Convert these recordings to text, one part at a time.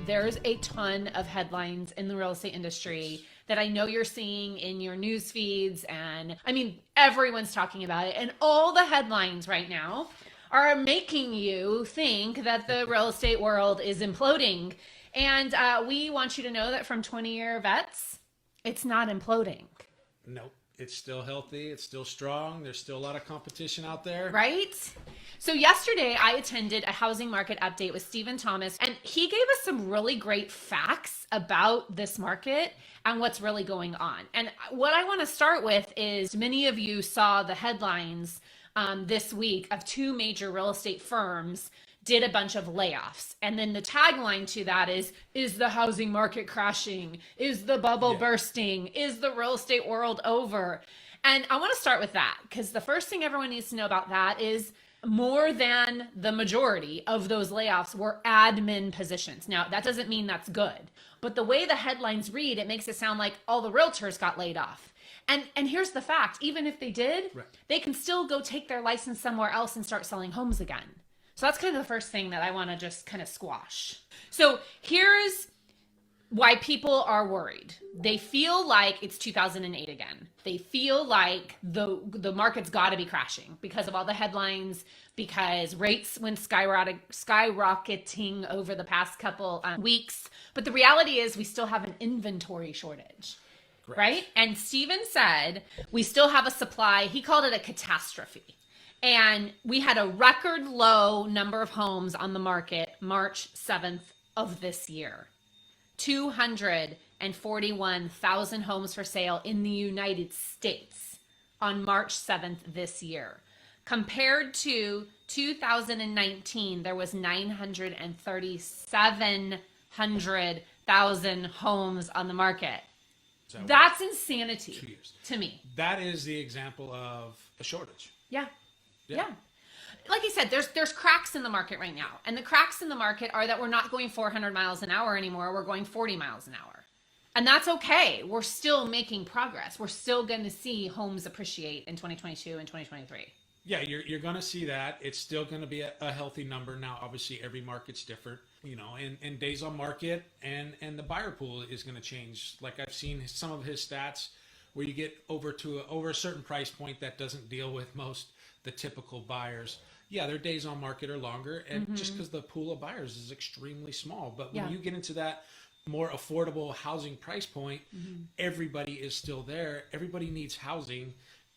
there's a ton of headlines in the real estate industry that I know you're seeing in your news feeds. And I mean, everyone's talking about it. And all the headlines right now are making you think that the real estate world is imploding. And we want you to know that from 20-year vets, it's not imploding. Nope. It's still healthy. It's still strong. There's still a lot of competition out there. Right? So yesterday I attended a housing market update with Stephen Thomas, and he gave us some really great facts about this market and what's really going on. And what I want to start with is many of you saw the headlines this week of two major real estate firms did a bunch of layoffs. And then the tagline to that is the housing market crashing? Is the bubble bursting? Is the real estate world over? And I want to start with that, because the first thing everyone needs to know about that is more than the majority of those layoffs were admin positions. Now, that doesn't mean that's good, but the way the headlines read, it makes it sound like all the realtors got laid off. And here's the fact, even if they did, they can still go take their license somewhere else and start selling homes again. So that's kind of the first thing that I want to just kind of squash. So here's why people are worried. They feel like it's 2008 again. They feel like the market's got to be crashing because of all the headlines, because rates went skyrocketing over the past couple weeks. But the reality is we still have an inventory shortage. Right? And Steven said we still have a supply. He called it a catastrophe. And we had a record low number of homes on the market March 7th of this year. 241,000 homes for sale in the United States on March 7th this year. Compared to 2019, there was 937,000 homes on the market. So that's insanity 2 years. To me. That is the example of a shortage. Yeah. Like I said, there's cracks in the market right now. And the cracks in the market are that we're not going 400 miles an hour anymore. We're going 40 miles an hour. And that's okay. We're still making progress. We're still going to see homes appreciate in 2022 and 2023. Yeah, you're going to see that. It's still going to be a healthy number. Now, obviously, every market's different, and days on market and the buyer pool is going to change. Like I've seen some of his stats where you get over a certain price point that doesn't deal with most the typical buyers. Yeah, their days on market are longer, and just because the pool of buyers is extremely small. But when you get into that more affordable housing price point, everybody is still there. Everybody needs housing,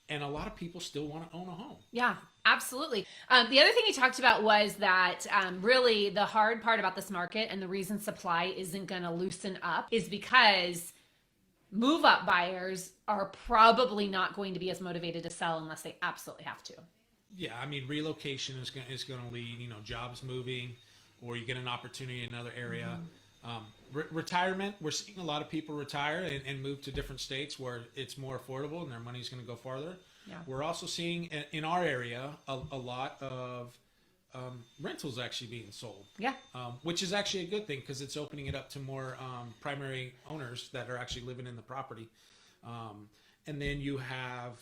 and a lot of people still want to own a home. Yeah, absolutely. The other thing he talked about was that really the hard part about this market and the reason supply isn't going to loosen up is because move-up buyers are probably not going to be as motivated to sell unless they absolutely have to. Yeah, I mean, relocation is going to lead, jobs moving, or you get an opportunity in another area. Retirement, we're seeing a lot of people retire and move to different states where it's more affordable and their money's going to go farther. Yeah. We're also seeing in our area a lot of rentals actually being sold. Yeah. Which is actually a good thing because it's opening it up to more primary owners that are actually living in the property. And then you have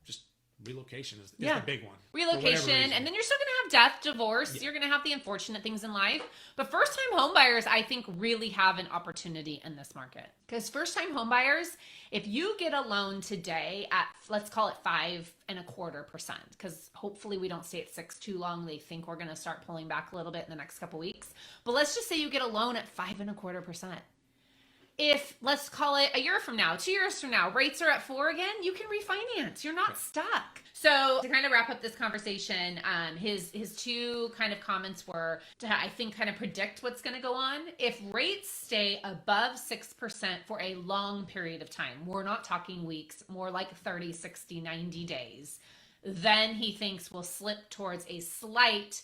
just relocation is the big one. Relocation, and then you're still going to have death, divorce. Yeah. You're going to have the unfortunate things in life. But first-time home buyers, I think, really have an opportunity in this market. Because first-time home buyers, if you get a loan today at, let's call it 5.25%, because hopefully we don't stay at 6 too long. They think we're going to start pulling back a little bit in the next couple weeks. But let's just say you get a loan at 5.25%. If, let's call it a year from now, 2 years from now, rates are at 4 again, you can refinance. You're not stuck. So to kind of wrap up this conversation, his two kind of comments were to, I think, kind of predict what's going to go on. If rates stay above 6% for a long period of time, we're not talking weeks, more like 30, 60, 90 days, then he thinks we'll slip towards a slight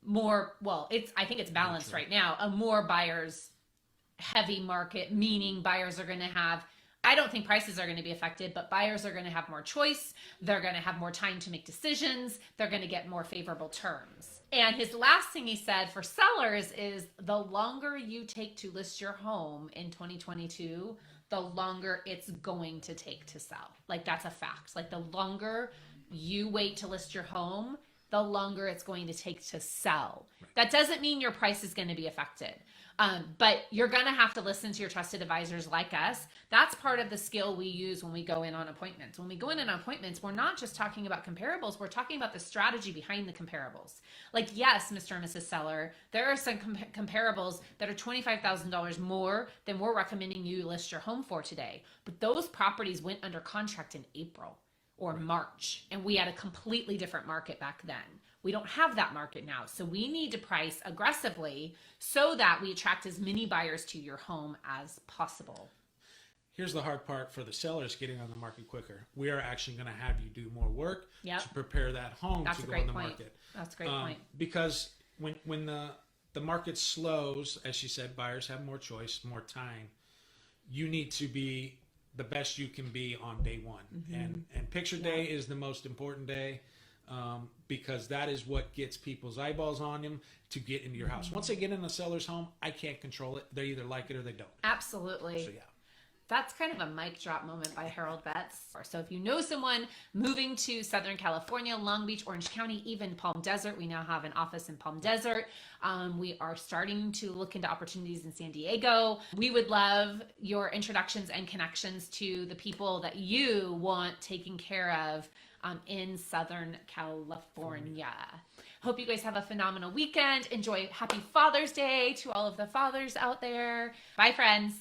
more, I think it's balanced right now, a more buyers heavy market, meaning buyers are going to have, I don't think prices are going to be affected, but buyers are going to have more choice. They're going to have more time to make decisions. They're going to get more favorable terms. And his last thing he said for sellers is the longer you take to list your home in 2022, the longer it's going to take to sell. Like, that's a fact. Like, the longer you wait to list your home, the longer it's going to take to sell. That doesn't mean your price is going to be affected. But you're going to have to listen to your trusted advisors like us. That's part of the skill we use when we go in on appointments. When we go in on appointments, we're not just talking about comparables. We're talking about the strategy behind the comparables. Like, yes, Mr. and Mrs. Seller, there are some comparables that are $25,000 more than we're recommending you list your home for today. But those properties went under contract in April or March, and we had a completely different market back then. We don't have that market now. So we need to price aggressively so that we attract as many buyers to your home as possible. Here's the hard part for the sellers getting on the market quicker. We are actually going to have you do more work to prepare that home to go on the market. That's a great point. Because when the market slows, as she said, buyers have more choice, more time. You need to be the best you can be on day one. And picture day is the most important day. Because that is what gets people's eyeballs on them to get into your house. Once they get in a seller's home, I can't control it. They either like it or they don't. Absolutely. So, yeah. That's kind of a mic drop moment by Harold Betts. So if you know someone moving to Southern California, Long Beach, Orange County, even Palm Desert, we now have an office in Palm Desert. We are starting to look into opportunities in San Diego. We would love your introductions and connections to the people that you want taken care of in Southern California. Hope you guys have a phenomenal weekend. Enjoy. Happy Father's Day to all of the fathers out there. Bye, friends.